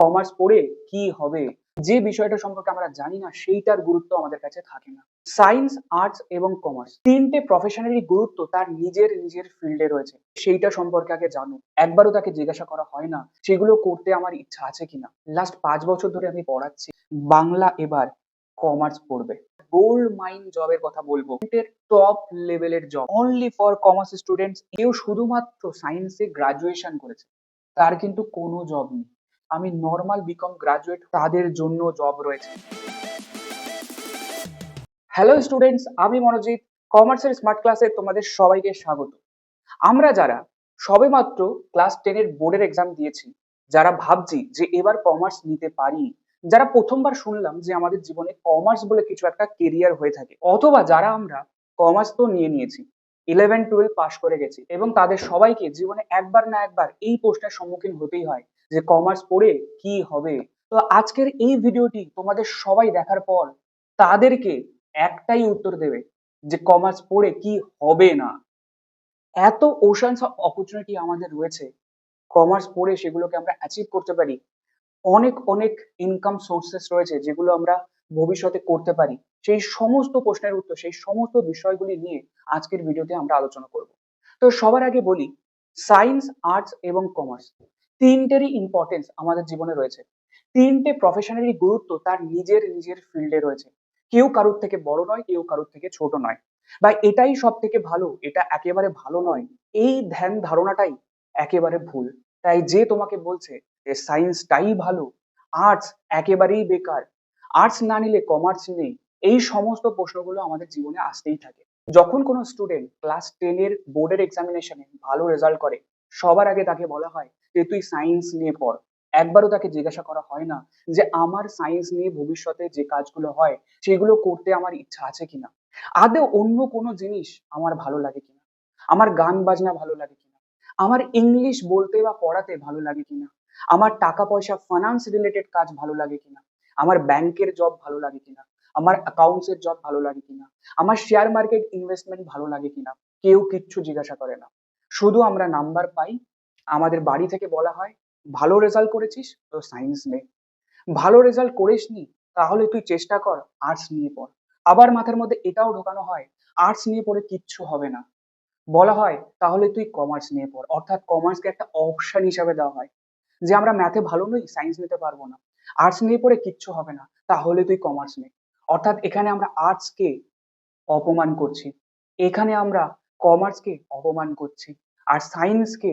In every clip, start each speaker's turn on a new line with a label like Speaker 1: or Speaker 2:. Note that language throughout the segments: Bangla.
Speaker 1: কমার্স পড়ে কি হবে, যে বিষয়টা সম্পর্কে আমরা জানি না সেইটার গুরুত্ব আমাদের কাছে থাকে না। সায়েন্স, আর্টস এবং কমার্স তিনটে প্রফেশনেরই গুরুত্ব তার নিজের নিজের ফিল্ডে রয়েছে। সেইটা সম্পর্কে আগে জানো। একবারও তাকে জিজ্ঞাসা করা হয় না সেগুলো করতে আমার ইচ্ছা আছে কিনা। লাস্ট 5 বছর ধরে আমি পড়াচ্ছি, বাংলা এবার কমার্স পড়বে। গোল্ড মাইন জবের কথা বলবো, টপ লেভেলের job only for commerce students. কেউ শুধুমাত্র সায়েন্সে গ্রাজুয়েশন করেছে তার কিন্তু কোনো জব নেই। আমি নর্মাল বিকম গ্রাজুয়েট, তাদের জন্য জব রয়েছে। হ্যালো স্টুডেন্টস, আমি মনোজিৎ। কমার্সের স্মার্ট ক্লাসে তোমাদের সবাইকে স্বাগত। আমরা যারা সবেমাত্র ক্লাস 10 বোর্ডের এক্সাম দিয়েছি, যারা ভাবছি যে এবার কমার্স নিতে পারি, যারা প্রথমবার শুনলাম যে আমাদের জীবনে কমার্স বলে কিছু একটা কেরিয়ার হয়ে থাকে, অথবা যারা আমরা কমার্স তো নিয়ে নিয়েছি, 11-12 পাশ করে গেছি এবং তাদের সবাইকে জীবনে একবার না একবার এই প্রশ্নের সম্মুখীন হতেই হয় যে কমার্স পড়ে কি হবে। তো আজকের এই ভিডিওটি তোমাদের সবাই দেখার পর তাদেরকে একটাই উত্তর দেবে যে কমার্স পড়ে কি হবে না। এত ওশানস অফ অপরচুনিটি আমাদের রয়েছে, কমার্স পড়ে সেগুলোকে আমরা অ্যাচিভ করতে পারি। অনেক অনেক ইনকাম সোর্সেস রয়েছে যেগুলো আমরা ভবিষ্যতে করতে পারি। সেই সমস্ত প্রশ্নের উত্তর, সেই সমস্ত বিষয়গুলি নিয়ে আজকের ভিডিওতে আমরা আলোচনা করব। তো সবার আগে বলি, সায়েন্স, আর্টস এবং কমার্স তিনটেরই ইম্পর্টেন্স আমাদের জীবনে রয়েছে। তিনটে প্রফেশনেরই গুরুত্ব তার নিজের নিজের ফিল্ডে রয়েছে। কেউ কারোর থেকে বড় নয়, কেউ কারোর থেকে ছোট নয়, বা এটাই সব থেকে ভালো, এটা একেবারে ভালো নয়, এই ধ্যান ধারণাটাই একেবারে ভুল। তাই যে তোমাকে বলছে যে সায়েন্সটাই ভালো, আর্টস একেবারেই বেকার, আর্টস না নিলে কমার্স নেই, এই সমস্ত প্রশ্নগুলো আমাদের জীবনে আসতেই থাকে। যখন কোনো স্টুডেন্ট ক্লাস 10 বোর্ডের এক্সামিনেশনে ভালো রেজাল্ট করে, সবার আগে তাকে বলা হয় যে তুই সায়েন্স নিয়ে পড়। একবারও তাকে জিজ্ঞাসা করা হয় না যে আমার সায়েন্স নিয়ে ভবিষ্যতে যে কাজগুলো হয় সেগুলো করতে আমার ইচ্ছা আছে কিনা, আদৌ অন্য কোনো জিনিস আমার ভালো লাগে কিনা, আমার গান বাজনা ভালো লাগে কিনা, আমার ইংলিশ বলতে বা পড়াতে ভালো লাগে কিনা, আমার টাকা পয়সা ফাইন্যান্স রিলেটেড কাজ ভালো লাগে কিনা, আমার ব্যাংকের জব ভালো লাগে কিনা, আমার অ্যাকাউন্টস এর জব ভালো লাগে কিনা, আমার শেয়ার মার্কেট ইনভেস্টমেন্ট ভালো লাগে কিনা। কেউ কিচ্ছু জিজ্ঞাসা করে না। শুধু আমরা নাম্বার পাই, আমাদের বাড়ি থেকে বলা হয় ভালো রেজাল্ট করেছিস তো সায়েন্স নে, ভালো রেজাল্ট করিসনি তাহলে তুই চেষ্টা কর আর্টস নিয়ে পড়। আবার মাথার মধ্যে এটাও ঢোকানো হয় আর্টস নিয়ে পড়ে কিচ্ছু হবে না, বলা হয় তাহলে তুই কমার্স নিয়ে পড়। অর্থাৎ কমার্সকে একটা অপশন হিসাবে দেওয়া হয় যে আমরা ম্যাথে ভালো নই, সায়েন্স নিতে পারবো না, আর্টস নিয়ে পড়ে কিচ্ছু হবে না, তাহলে তুই কমার্স নে। অর্থাৎ এখানে আমরা আর্টসকে অপমান করছি, এখানে আমরা কমার্সকে অপমান করছি, আর সায়েন্সকে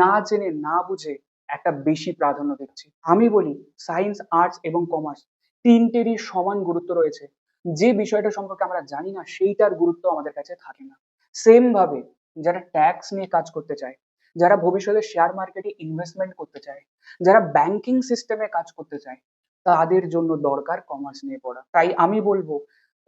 Speaker 1: না জেনে না বুঝে একটা বেশি প্রাধান্য দিচ্ছি। আমি বলি সায়েন্স, আর্টস এবং কমার্স তিনটেরই সমান গুরুত্ব রয়েছে। যে বিষয়টা সম্পর্কে আমরা জানি না সেইটার গুরুত্ব আমাদের কাছে থাকে না। সেম ভাবে যারা ট্যাক্স নিয়ে কাজ করতে চায়, যারা ভবিষ্যতে শেয়ার মার্কেটে ইনভেস্টমেন্ট করতে চায়, যারা ব্যাংকিং সিস্টেমে কাজ করতে চায়, তাদের জন্য দরকার কমার্স নিয়ে পড়া। তাই আমি বলবো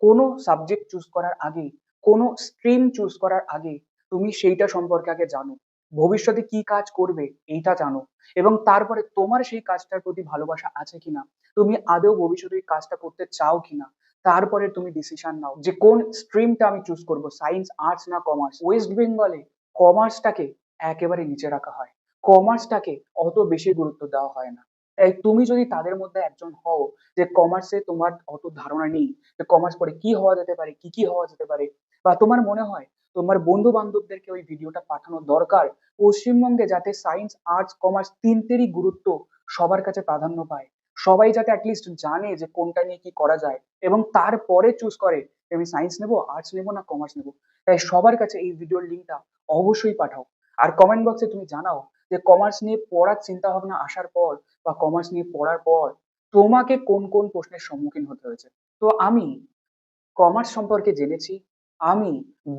Speaker 1: কোনো সাবজেক্ট চুজ করার আগে, কোনো স্ট্রিম চুজ করার আগে তুমি সেইটা সম্পর্কে আগে জানো, ভবিষ্যতে কি কাজ করবে এইটা জানো, এবং তারপরে তোমার সেই কাজটার প্রতি ভালোবাসা আছে কিনা, তুমি আদৌ ভবিষ্যতে এই কাজটা করতে চাও কিনা, তারপরে তুমি ডিসিশন নাও যে কোন স্ট্রিমটা আমি চুজ করব, সায়েন্স, আর্টস না কমার্স। ওয়েস্ট বেঙ্গলে কমার্সটাকে একেবারে নিচে রাখা হয়, কমার্সটাকে অত বেশি গুরুত্ব দেওয়া হয় না। তাই তুমি যদি তাদের মধ্যে একজন হও যে কমার্সে তোমার অত ধারণা নেই যে কমার্স পড়ে কি হওয়া যেতে পারে, কি কি হওয়া যেতে পারে, বা তোমার মনে হয় তোমার বন্ধু বান্ধবদেরকে ওই ভিডিওটা পাঠানো দরকার পশ্চিমবঙ্গে যাতে সায়েন্স, আর্টস, কমার্স তিনটেরই গুরুত্ব সবার কাছে প্রাধান্য পায়, সবাই যাতে অ্যাটলিস্ট জানে যে কোনটা নিয়ে কি করা যায়, এবং তারপরে চুজ করে যে আমি সায়েন্স নেবো, আর্টস নেবো না কমার্স নেবো। তাই সবার কাছে এই ভিডিওর লিঙ্কটা অবশ্যই পাঠাও, আর কমেন্ট বক্সে তুমি জানাও যে কমার্স নিয়ে পড়ার চিন্তা ভাবনা আসার পর বা কমার্স নিয়ে পড়ার পর তোমাকে কোন কোন প্রশ্নের সম্মুখীন হতে হয়েছে। তো আমি কমার্স সম্পর্কে জেনেছি, আমি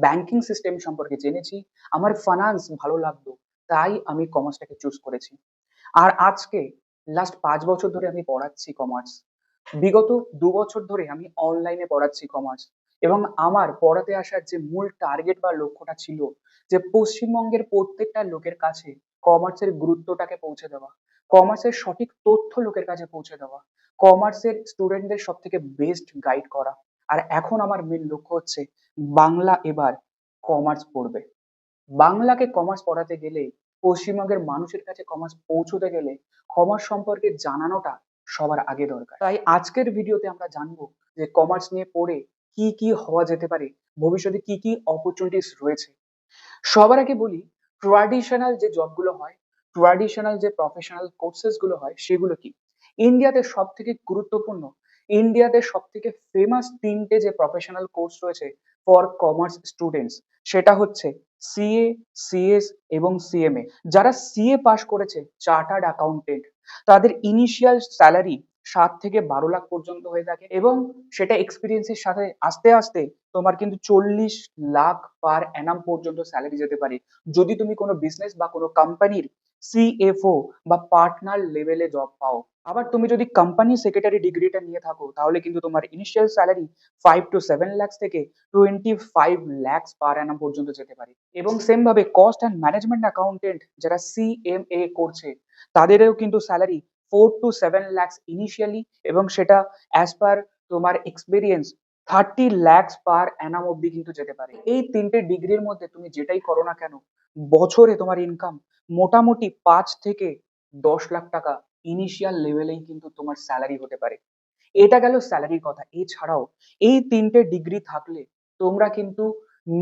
Speaker 1: ব্যাংকিং সিস্টেম সম্পর্কে জেনেছি, আমার ফাইন্যান্স ভালো লাগতো, তাই আমি কমার্সটাকে চুজ করেছি। আর আজকে লাস্ট 5 বছর ধরে আমি পড়াচ্ছি কমার্স। বিগত 2 বছর ধরে আমি অনলাইনে পড়াচ্ছি কমার্স, এবং আমার পড়াতে আসার যে মূল টার্গেট বা লক্ষ্যটা ছিল যে পশ্চিমবঙ্গের প্রত্যেকটা লোকের কাছে কমার্সের গুরুত্বটাকে পৌঁছে দেওয়া, কমার্সের সঠিক তথ্য লোকের কাছে পৌঁছে দেওয়া, কমার্সের স্টুডেন্টদের সব থেকে বেস্ট গাইড করা। আর এখন আমার মেন লক্ষ্য হচ্ছে বাংলা এবার কমার্স পড়বে। বাংলাকে কমার্স পড়াতে গেলে পশ্চিমবঙ্গের মানুষের কাছে কমার্স পৌঁছতে গেলে কমার্স সম্পর্কে জানানোটা সবার আগে দরকার। তাই আজকের ভিডিওতে আমরা জানবো যে কমার্স নিয়ে পড়ে কি কি হওয়া যেতে পারে, ভবিষ্যতে কি কি অপরচুনিটিস রয়েছে। সবার আগে বলি, ট্র্যাডিশনাল যে জবগুলো হয়, ট্র্যাডিশনাল যে প্রফেশনাল কোর্সেস গুলো হয় সেগুলো কি। ইন্ডিয়াতে সব থেকে গুরুত্বপূর্ণ, ইন্ডিয়াতে সব থেকে ফেমাস তিনটে যে প্রফেশনাল কোর্স রয়েছে ফর কমার্স স্টুডেন্টস, সেটা হচ্ছে সিএ, সিএস এবং সিএমএ। যারা সিএ পাস করেছে, চার্টার্ড অ্যাকাউন্টেন্ট, তাদের ইনিশিয়াল স্যালারি 7 থেকে 12 লাখ পর্যন্ত হয়ে থাকে এবং সেটা এক্সপিরিয়েন্সের সাথে আস্তে আস্তে তোমার কিন্তু 40 লাখ পার অ্যানাম পর্যন্ত স্যালারি যেতে পারে যদি তুমি কোনো বিজনেস বা কোনো কোম্পানির সিএফও বা পার্টনার লেভেলে জব পাও। আবার তুমি যদি কোম্পানি সেক্রেটারি ডিগ্রিটা নিয়ে থাকো তাহলে কিন্তু তোমার ইনিশিয়াল স্যালারি 5 to 7 লাখ থেকে 25 লাখ পার অ্যানাম পর্যন্ত যেতে পারে। এবং সেম ভাবে কস্ট অ্যান্ড ম্যানেজমেন্ট অ্যাকাউন্টেন্ট যারা সিএমএ করছে তাদেরও কিন্তু স্যালারি 4 to 7 লাখ ইনিশিয়ালি এবং সেটা অ্যাজ পার তোমার এক্সপিরিয়েন্স 30 লাখ পার অ্যানাম অব্দি কিন্তু যেতে পারে। এই তিনটে ডিগ্রির মধ্যে তুমি যেটাই করো না কেন, বছরে তোমার ইনকাম মোটামুটি 5 থেকে 10 লাখ টাকা ইনিশিয়াল লেভেলেই কিন্তু তোমার স্যালারি হতে পারে। এটা গেল স্যালারির কথা। এছাড়াও এই তিনটে ডিগ্রি থাকলে তোমরা কিন্তু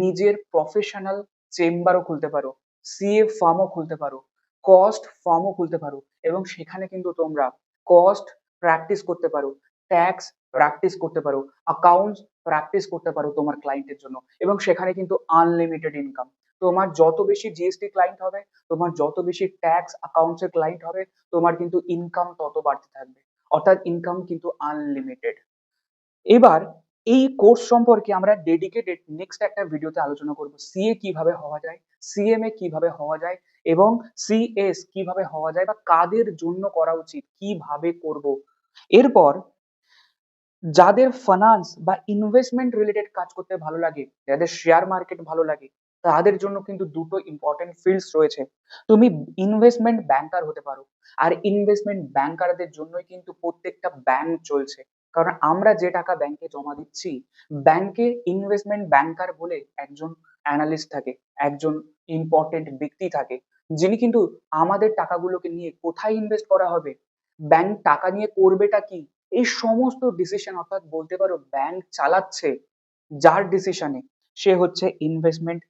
Speaker 1: নিজের প্রফেশনাল চেম্বারও খুলতে পারো, সিএ ফার্মও খুলতে পারো, কস্ট ফার্মও খুলতে পারো এবং সেখানে কিন্তু তোমরা কস্ট প্র্যাকটিস করতে পারো, ট্যাক্স প্র্যাকটিস করতে পারো, অ্যাকাউন্টস প্র্যাকটিস করতে পারো তোমার ক্লায়েন্টের জন্য এবং সেখানে কিন্তু আনলিমিটেড ইনকাম। তোমার যত বেশি জিএসটি ক্লায়েন্ট হবে, তোমার যত বেশি ট্যাক্স অ্যাকাউন্টসের ক্লায়েন্ট হবে, তোমার কিন্তু ইনকাম তত বাড়তে থাকবে, অর্থাৎ ইনকাম কিন্তু আনলিমিটেড। এবার এই কোর্স সম্পর্কে আমরা ডেডিকেটেড নেক্সট একটা ভিডিওতে আলোচনা করব। সিএ কিভাবে হওয়া যায়, সিএমএ কিভাবে হওয়া যায় এবং সিএস কিভাবে হওয়া যায় বা কাদের জন্য করা উচিত, কিভাবে করব। এরপর যাদের ফাইন্যান্স বা ইনভেস্টমেন্ট রিলেটেড কাজ করতে ভালো লাগে, যাদের শেয়ার মার্কেট ভালো লাগে, তাদের জন্য কিন্তু দুটো ইম্পর্টেন্ট ফিল্ডস রয়েছে। তুমি ইনভেস্টমেন্ট ব্যাংকার হতে পারো, আর ইনভেস্টমেন্ট ব্যাংকারদের জন্যই কিন্তু প্রত্যেকটা ব্যাংক চলছে। কারণ আমরা যে টাকা ব্যাংকে জমা দিচ্ছি, ব্যাংকে ইনভেস্টমেন্ট ব্যাংকার বলে একজন অ্যানালিস্ট থাকে, একজন ইম্পর্টেন্ট ব্যক্তি থাকে, যিনি কিন্তু আমাদের টাকাগুলোকে নিয়ে কোথায় ইনভেস্ট করা হবে, ব্যাংক টাকা নিয়ে করবেটা কি, এই সমস্ত ডিসিশন, অর্থাৎ বলতে পারো ব্যাংক চালাচ্ছে যার ডিসিশনে, সে হচ্ছে ইনভেস্টমেন্ট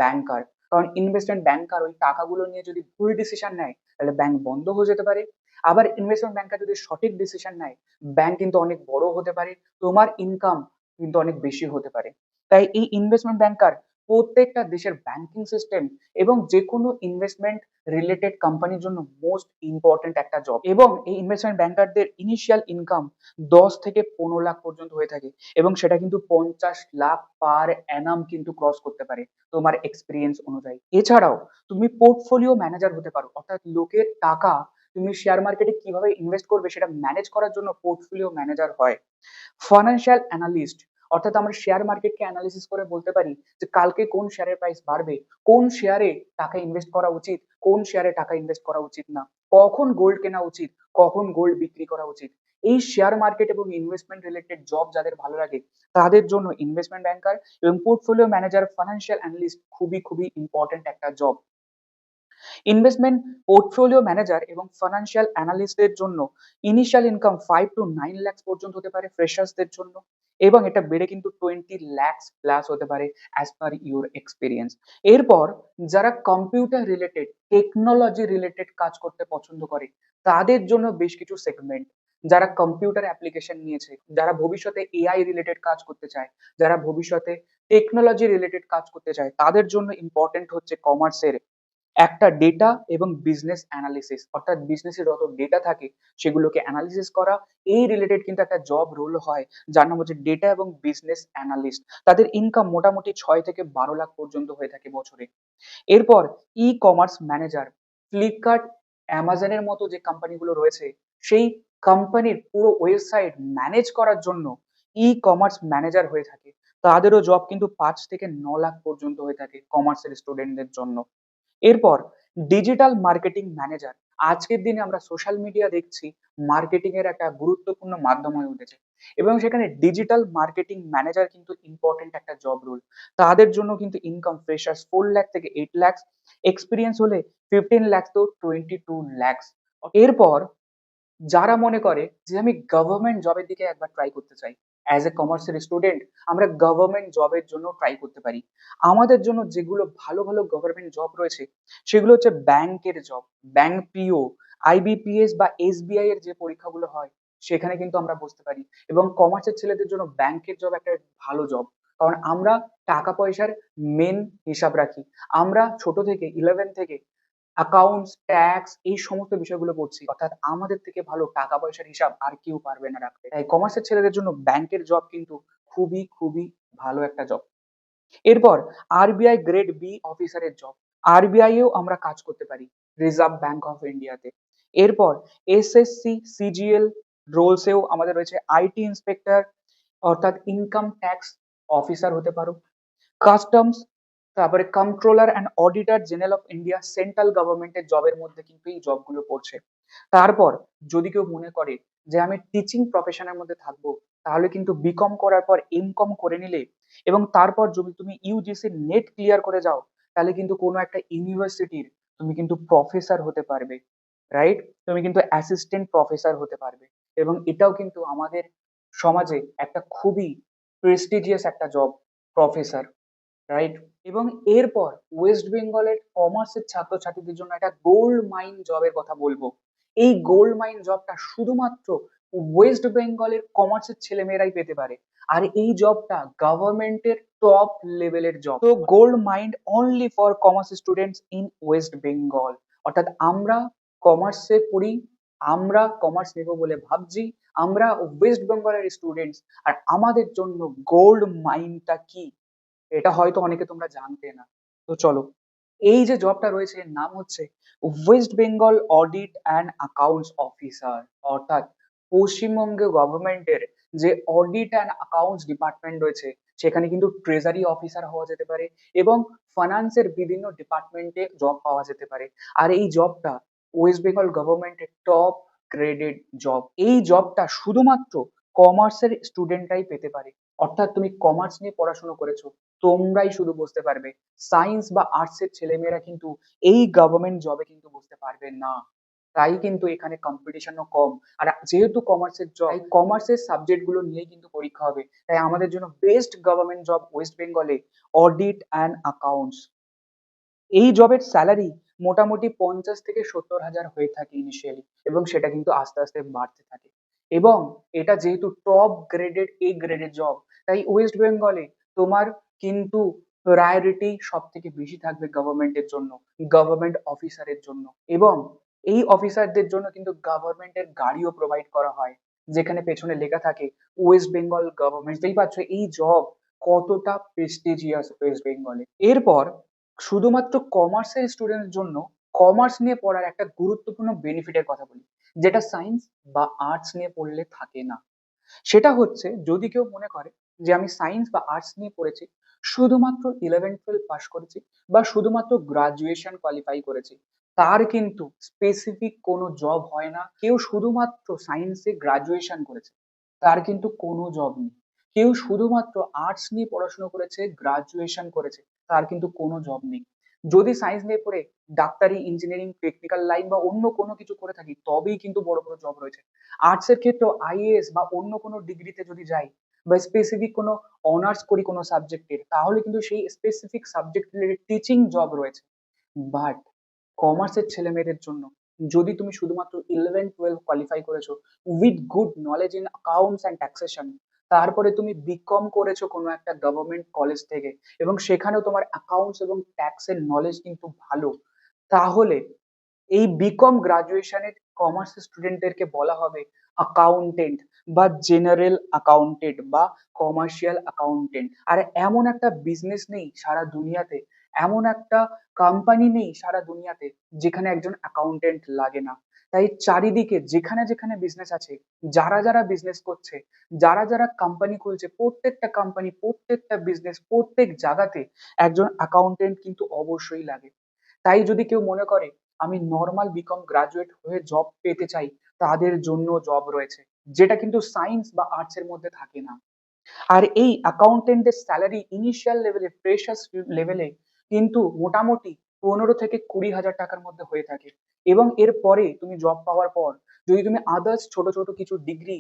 Speaker 1: ব্যাংকার। কারণ ইনভেস্টমেন্ট ব্যাংকার ওই টাকাগুলো নিয়ে যদি ভুল ডিসিশন নেয় তাহলে ব্যাংক বন্ধ হয়ে যেতে পারে। আবার ইনভেস্টমেন্ট ব্যাংকার যদি সঠিক ডিসিশন নেয়, ব্যাংক কিন্তু অনেক বড় হতে পারে, তোমার ইনকাম কিন্তু অনেক বেশি হতে পারে। তাই এই ইনভেস্টমেন্ট ব্যাংকার প্রত্যেকটা দেশের ব্যাংকিং সিস্টেম এবং যে কোনো ইনভেস্টমেন্ট রিলেটেড কোম্পানির জন্য মোস্ট ইম্পর্টেন্ট একটা জব। এবং এই ইনভেস্টমেন্ট ব্যাংকারদের ইনিশিয়াল ইনকাম 10 থেকে 15 লাখ পর্যন্ত হয়ে থাকে এবং সেটা কিন্তু 50 লাখ পার অ্যানাম কিন্তু ক্রস করতে পারে তোমার এক্সপিরিয়েন্স অনুযায়ী। এছাড়াও তুমি পোর্টফোলিও ম্যানেজার হতে পারো, অর্থাৎ লোকের টাকা তুমি শেয়ার মার্কেটে কিভাবে ইনভেস্ট করবে সেটা ম্যানেজ করার জন্য পোর্টফোলিও ম্যানেজার হয়। ফাইন্যান্সিয়াল অ্যানালিস্ট, অর্থাৎ আমরা শেয়ার মার্কেটকে অ্যানালিসিস করে বলতে পারি যে কালকে কোন শেয়ারের প্রাইস বাড়বে, কোন শেয়ারে টাকা ইনভেস্ট করা উচিত, কোন শেয়ারে টাকা ইনভেস্ট করা উচিত না, কখন গোল্ড কেনা উচিত, কখন গোল্ড বিক্রি করা উচিত। এই শেয়ার মার্কেট এবং ইনভেস্টমেন্ট রিলেটেড জব যাদের ভালো লাগে তাদের জন্য ইনভেস্টমেন্ট ব্যাংকার এবং পোর্টফোলিও ম্যানেজার, ফাইন্যান্সিয়াল অ্যানালিস্ট খুবই খুবই ইম্পর্টেন্ট একটা জব। ইনভেস্টমেন্ট পোর্টফোলিও ম্যানেজার এবং ফাইন্যান্সিয়াল অ্যানালিস্টদের জন্য ইনিশিয়াল ইনকাম 5 to 9 লাখ পর্যন্ত হতে পারে ফ্রেশার্সদের জন্য এবং এটা বেড়ে কিন্তু 20 লাখ প্লাস হতে পারে অ্যাজ পার ইউর এক্সপিরিয়েন্স। এরপর যারা কম্পিউটার রিলেটেড, টেকনোলজি রিলেটেড কাজ করতে পছন্দ করে তাদের জন্য বেশ কিছু সেগমেন্ট। যারা কম্পিউটার অ্যাপ্লিকেশন নিয়েছে, যারা ভবিষ্যতে এআই রিলেটেড কাজ করতে চায়, যারা ভবিষ্যতে টেকনোলজি রিলেটেড কাজ করতে চায়, তাদের জন্য ইম্পর্টেন্ট হচ্ছে কমার্সের একটা ডেটা এবং বিজনেস অ্যানালিসিস, অর্থাৎ বিজনেসের যত ডেটা থাকে সেগুলোকে অ্যানালিসিস করা। এই রিলেটেড কিন্তু একটা জব রোল হয় যার নাম হচ্ছে ডেটা এবং বিজনেস অ্যানালিস্ট। তাদের ইনকাম মোটামুটি 6 থেকে 12 লাখ পর্যন্ত হয়ে থাকে বছরে। এরপর ই কমার্স ম্যানেজার, ফ্লিপকার্ট, অ্যামাজনের মতো যে কোম্পানিগুলো রয়েছে সেই কোম্পানির পুরো ওয়েবসাইট ম্যানেজ করার জন্য ই কমার্স ম্যানেজার হয়ে থাকে। তাদেরও জব কিন্তু 5 থেকে 9 লাখ পর্যন্ত হয়ে থাকে কমার্সের স্টুডেন্টদের জন্য। এরপর ডিজিটাল মার্কেটিং ম্যানেজার, আজকের দিনে আমরা সোশ্যাল মিডিয়া দেখছি মার্কেটিং এর একটা গুরুত্বপূর্ণ মাধ্যম হয়ে উঠেছে এবং সেখানে ডিজিটাল মার্কেটিং ম্যানেজার কিন্তু ইম্পর্টেন্ট একটা জব রোল। তাদের জন্য কিন্তু ইনকাম ফ্রেশার্স 4 লাখ থেকে 8 লাখ, এক্সপিরিয়েন্স হলে 15 লাখ তো 22 লাখ। এরপর যারা মনে করে যে আমি গভর্নমেন্ট জবের দিকে একবার ট্রাই করতে চাই, অ্যাজ এ কমার্সের স্টুডেন্ট আমরা গভর্নমেন্ট জবের জন্য ট্রাই করতে পারি। আমাদের জন্য যেগুলো ভালো ভালো গভর্নমেন্ট জব রয়েছে সেগুলো হচ্ছে ব্যাংকের জব, ব্যাংক পিও, আইবিপিএস বা এসবিআই এর যে পরীক্ষাগুলো হয় সেখানে কিন্তু আমরা বসতে পারি। এবং কমার্সের ছেলেদের জন্য ব্যাংকের জব একটা ভালো জব, কারণ আমরা টাকা পয়সার মেন হিসাব রাখি। আমরা ছোট থেকে 11 থেকে অ্যাকাউন্টস, ট্যাক্স এই সমস্ত বিষয়গুলো পড়ছি। অর্থাৎ আমাদের থেকে ভালো টাকা পয়সার হিসাব আর কেউ পারবে না রাখতে। তাই কমার্সের ছেলেদের জন্য ব্যাংকের জব কিন্তু খুবই খুবই ভালো একটা জব। এরপর আরবিআই গ্রেড বি অফিসারের জব, আরবিআই এও আমরা কাজ করতে পারি, রিজার্ভ ব্যাংক অফ ইন্ডিয়াতে। এরপর এসএসসি সিজিএল রোলসেও আমাদের রয়েছে আইটি ইন্সপেক্টর, অর্থাৎ ইনকাম ট্যাক্স অফিসার হতে পারো, কাস্টমস, তারপরে controller and auditor general of India, central গভর্নমেন্টের জবের মধ্যে কিন্তু এই জবগুলো পড়ছে। তারপর যদি কেউ মনে করে যে আমি টিচিং প্রফেশনের মধ্যে থাকবো, তাহলে কিন্তু বিকম করার পর এমকম করে নিলে এবং তারপর যদি তুমি ইউজিসি নেট ক্লিয়ার করে যাও, তাহলে কিন্তু কোনো একটা ইউনিভার্সিটির তুমি কিন্তু প্রফেসর হতে পারবে, রাইট? তুমি কিন্তু অ্যাসিস্ট্যান্ট প্রফেসর হতে পারবে এবং এটাও কিন্তু আমাদের সমাজে একটা খুবই প্রেস্টিজিয়াস একটা জব, প্রফেসর, রাইট? এবং এরপর ওয়েস্ট বেঙ্গলের কমার্সের ছাত্রছাত্রীদের জন্য একটা গোল্ড মাইন জবের কথা বলবো। এই গোল্ড মাইন জবটা শুধুমাত্র ওয়েস্ট বেঙ্গলের কমার্সের ছেলেমেয়েরাই পেতে পারে। আর এই জবটা গভর্নমেন্টের টপ লেভেলের জব। তো gold mind only for commerce students in West Bengal. অর্থাৎ আমরা কমার্সে পড়ি, আমরা কমার্স নেব বলে ভাবছি, আমরা ওয়েস্ট বেঙ্গলের স্টুডেন্টস, আর আমাদের জন্য গোল্ড মাইনটা কি এটা হয়তো অনেকে তোমরা জানতে না। তো চলো, এই যে জবটা রয়েছে এর নাম হচ্ছে West Bengal audit and accounts officer. অর্থাৎ পশ্চিমবঙ্গ গভর্নমেন্টের যে অডিট অ্যান্ড অ্যাকাউন্টস ডিপার্টমেন্ট রয়েছে সেখানে কিন্তু ট্রেজারি অফিসার হওয়া যেতে পারে এবং ফাইন্যান্সের বিভিন্ন ডিপার্টমেন্টে জব পাওয়া যেতে পারে। আর এই জবটা ওয়েস্ট বেঙ্গল গভর্নমেন্টের টপ গ্রেডেড জব। এই জবটা শুধুমাত্র কমার্সের স্টুডেন্টরাই পেতে পারে। অর্থাৎ তুমি কমার্স নিয়ে পড়াশোনা করেছো, তোমরাই শুধু বুঝতে পারবে। সায়েন্স বা আর্টস এর ছেলেমেয়েরা কিন্তু এই গভর্নমেন্ট জবে কিন্তু বুঝতে পারবে না। তাই কিন্তু এখানে কম্পিটিশনও কম। আর যেহেতু কমার্সের জব, তাই কমার্সের সাবজেক্ট গুলো নিয়েই কিন্তু পরীক্ষা হবে। তাই আমাদের জন্য বেস্ট গভর্নমেন্ট জব ওয়েস্ট বেঙ্গলে অডিট অ্যান্ড অ্যাকাউন্টস। এই জবের স্যালারি মোটামুটি 50 থেকে 70 হাজার হয়ে থাকে ইনিশিয়ালি এবং সেটা কিন্তু আস্তে আস্তে বাড়তে থাকে। এবং এটা যেহেতু টপ গ্রেডেড এ গ্রেডের জব, তাই ওয়েস্ট বেঙ্গলে তোমার কিন্তু প্রায়োরিটি সব থেকে বেশি থাকবে গভর্নমেন্টের জন্য, গভর্নমেন্ট অফিসারের জন্য। এবং এই অফিসারদের জন্য কিন্তু গভর্নমেন্টের গাড়িও প্রোভাইড করা হয়, যেখানে পেছনে লেখা থাকে ওয়েস্ট বেঙ্গল গভর্নমেন্ট। বুঝতেই পারছো এই জব কতটা প্রেস্টিজিয়াস ওয়েস্ট বেঙ্গলে। এরপর শুধুমাত্র কমার্সের স্টুডেন্টের জন্য কমার্স নিয়ে পড়ার একটা গুরুত্বপূর্ণ বেনিফিটের কথা বলি, যেটা সায়েন্স বা আর্টস নিয়ে পড়লে থাকে না। সেটা হচ্ছে যদি কেউ মনে করে যে আমি সায়েন্স বা আর্টস নিয়ে পড়েছি, শুধুমাত্র 11-12 পাস করেছি বা শুধুমাত্র গ্রাজুয়েশন কোয়ালিফাই করেছি, তার কিন্তু স্পেসিফিক কোনো জব হয় না। কেউ শুধুমাত্র সায়েন্সে গ্রাজুয়েশন করেছে, তার কিন্তু কোনো জব নেই। কেউ শুধুমাত্র আর্টস নিয়ে পড়াশোনা করেছে, গ্রাজুয়েশন করেছে, তার কিন্তু কোনো জব নেই। যদি সায়েন্স নিয়ে পড়ে ডাক্তারি, ইঞ্জিনিয়ারিং, টেকনিক্যাল লাইন বা অন্য কোনো কিছু করে থাকি, তবেই কিন্তু বড় বড় জব রয়েছে। আর্টস এর ক্ষেত্রেও আইএএস বা অন্য কোনো ডিগ্রিতে যদি যাই বা স্পেসিফিক কোনো অনার্স করি কোনো সাবজেক্টের, তাহলে কিন্তু সেই specific subject related teaching job রয়েছে। বাট কমার্সের ছেলে মেয়েদের জন্য যদি তুমি শুধুমাত্র 11-12 কোয়ালিফাই করেছো with good knowledge in accounts and taxation, তারপরে তুমি বিকম করেছো কোনো একটা গভর্নমেন্ট কলেজ থেকে এবং সেখানেও তোমার অ্যাকাউন্টস এবং ট্যাক্সের নলেজ কিন্তু ভালো, তাহলে এই বিকম গ্রাজুয়েশনের কমার্স স্টুডেন্টদেরকে বলা হবে অ্যাকাউন্টেন্ট বা জেনারেল অ্যাকাউন্টেন্ট বা কমার্শিয়াল অ্যাকাউন্টেন্ট। আর এমন একটা বিজনেস নেই সারা দুনিয়াতে, এমন একটা কোম্পানি নেই সারা দুনিয়াতে যেখানে একজন অ্যাকাউন্টেন্ট লাগে না। তাই চারিদিকে যেখানে যেখানে বিজনেস আছে, যারা যারা বিজনেস করছে, যারা যারা কোম্পানি খুলছে, প্রত্যেকটা কোম্পানি, প্রত্যেকটা বিজনেস, প্রত্যেক জায়গাতে একজন অ্যাকাউন্টেন্ট কিন্তু অবশ্যই লাগে। তাই যদি কেউ মনে করে আমি নর্মাল বিকম গ্রাজুয়েট হয়ে জব পেতে চাই, তাদের জন্য জব রয়েছে, যেটা কিন্তু সায়েন্স বা আর্টস এর মধ্যে থাকে না। আর এই অ্যাকাউন্টেন্টের স্যালারি ইনিশিয়াল লেভেলে, ফ্রেশার্স লেভেলে কিন্তু মোটামুটি 15 থেকে 20 হাজার টাকার মধ্যে হয়ে থাকে। এবং এর পরে তুমি জব পাওয়ার পর যদি তুমি আদার্স ছোট ছোট কিছু ডিগ্রি,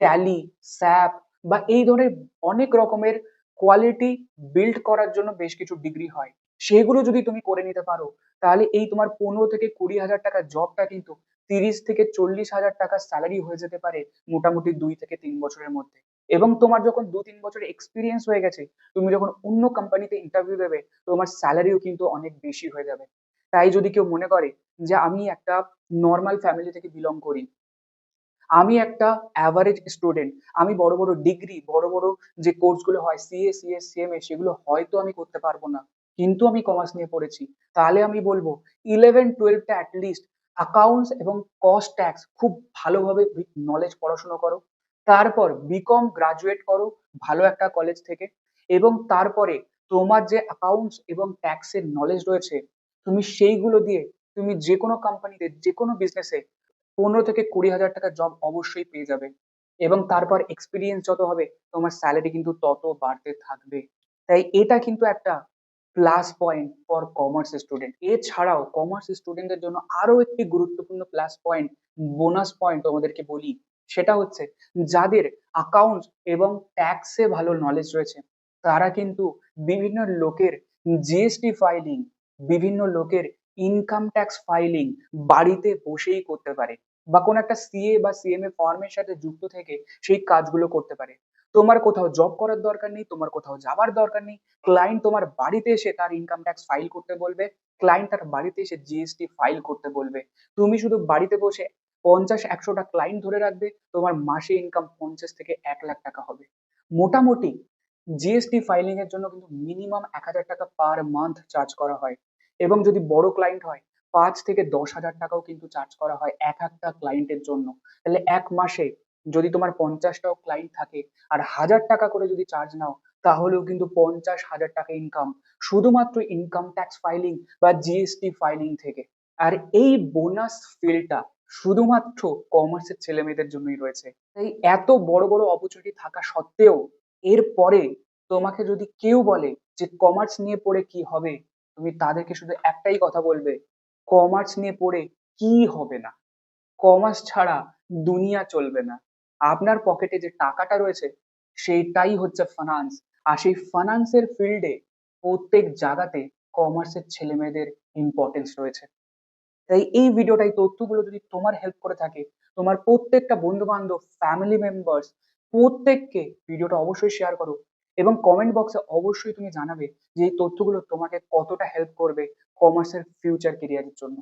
Speaker 1: ট্যালি, স্যাপ বা এই ধরনের অনেক রকমের কোয়ালিটি বিল্ড করার জন্য বেশ কিছু ডিগ্রি হয়, সেগুলো যদি তুমি করে নিতে পারো, তাহলে এই তোমার 15 থেকে 20 হাজার টাকার জবটা কিন্তু 30 থেকে 40 হাজার টাকার স্যালারি হয়ে যেতে পারে মোটামুটি 2 থেকে 3 বছরের মধ্যে। এবং তোমার যখন 2-3 বছর এক্সপিরিয়েন্স হয়ে গেছে, তুমি যখন অন্য কোম্পানিতে ইন্টারভিউ দেবে, তোমার স্যালারিও কিন্তু অনেক বেশি হয়ে যাবে। তাই যদি কেউ মনে করে যে আমি একটা নর্মাল ফ্যামিলি থেকে বিলং করি, আমি একটা অ্যাভারেজ স্টুডেন্ট, আমি বড় বড় ডিগ্রি, বড় বড় যে কোর্সগুলো হয় সিএ, সিএস, সিএমএ, সেগুলো হয়তো আমি করতে পারবো না, কিন্তু আমি কমার্স নিয়ে পড়েছি, তাহলে আমি বলবো 11-12টা অ্যাটলিস্ট অ্যাকাউন্টস এবং কস্ট ট্যাক্স খুব ভালোভাবে নলেজ পড়াশোনা করো। তারপর বিকম গ্রাজুয়েট করো ভালো একটা কলেজ থেকে। এবং তারপরে তোমার যে অ্যাকাউন্টস এবং ট্যাক্সের নলেজ রয়েছে, তুমি সেইগুলো দিয়ে তুমি যে কোনো কোম্পানিতে, যে কোনো বিজনেসে 15 থেকে 20 হাজার টাকার জব অবশ্যই পেয়ে যাবে। এবং তারপর এক্সপিরিয়েন্স যত হবে, তোমার স্যালারি কিন্তু তত বাড়তে থাকবে। তাই এটা কিন্তু একটা plus point for commerce student. এছাড়াও কমার্স স্টুডেন্টদের জন্য আরো একটি গুরুত্বপূর্ণ প্লাস পয়েন্ট, বোনাস পয়েন্ট তোমাদেরকে বলি, সেটা হচ্ছে যাদের অ্যাকাউন্টস এবং ট্যাক্সে ভালো নলেজ রয়েছে, তারা কিন্তু বিভিন্ন লোকের জিএসটি ফাইলিং, বিভিন্ন লোকের ইনকাম ট্যাক্স ফাইলিং বাড়িতে বসেই করতে পারে, বা কোনো একটা সিএ বা সিএমএ ফর্মের সাথে যুক্ত থেকে সেই কাজগুলো করতে পারে। তোমার কোথাও জব করার দরকার নেই, তোমার কোথাও যাবার দরকার নেই। ক্লায়েন্ট তোমার বাড়িতে এসে তার ইনকাম ট্যাক্স ফাইল করতে বলবে, ক্লায়েন্ট তার বাড়িতে এসে জিএসটি ফাইল করতে বলবে। তুমি শুধু বাড়িতে বসে 50-100টা ক্লায়েন্ট ধরে রাখবে, তোমার মাসে ইনকাম 50 থেকে 1 লাখ টাকা হবে মোটামুটি। জিএসটি ফাইলিং এর জন্য কিন্তু মিনিমাম 1,000 টাকা পার মান্থ চার্জ করা হয়। এবং যদি বড় ক্লায়েন্ট হয়, 5 থেকে 10 হাজার টাকাও কিন্তু চার্জ করা হয় এক একটা ক্লায়েন্টের জন্য। তাহলে এক মাসে যদি তোমার 50টাও ক্লায়েন্ট থাকে আর 1,000 টাকা করে যদি চার্জ নাও, তাহলেও কিন্তু 50,000 টাকা ইনকাম শুধুমাত্র ইনকাম ট্যাক্স ফাইলিং বা জিএসটি ফাইলিং থেকে। আর এই বোনাস ফিল্ডটা শুধুমাত্র কমার্সের ছেলে মেয়েদের জন্যই রয়েছে। তাই এত বড় বড় অপরচুনিটি থাকা সত্ত্বেও এরপরে তোমাকে যদি কেউ বলে যে কমার্স নিয়ে পড়ে কি হবে, তুমি তাদেরকে শুধু একটাই কথা বলবে, কমার্স নিয়ে পড়ে কি হবে না, কমার্স ছাড়া দুনিয়া চলবে না। আপনার পকেটে যে টাকাটা রয়েছে, সেইটাই হচ্ছে ফাইন্যান্স। আর সেই ফাইন্যান্সের ফিল্ডে প্রত্যেক জায়গাতে কমার্সের ছেলে মেয়েদের ইম্পর্টেন্স রয়েছে। তাই এই ভিডিওটা, এই তথ্যগুলো যদি তোমার হেল্প করে থাকে, তোমার প্রত্যেকটা বন্ধু বান্ধব, ফ্যামিলি মেম্বার্স, প্রত্যেককে ভিডিওটা অবশ্যই শেয়ার করো। এবং কমেন্ট বক্সে অবশ্যই তুমি জানাবে যে এই তথ্যগুলো তোমাকে কতটা হেল্প করবে কমার্সের ফিউচার কেরিয়ারের জন্য।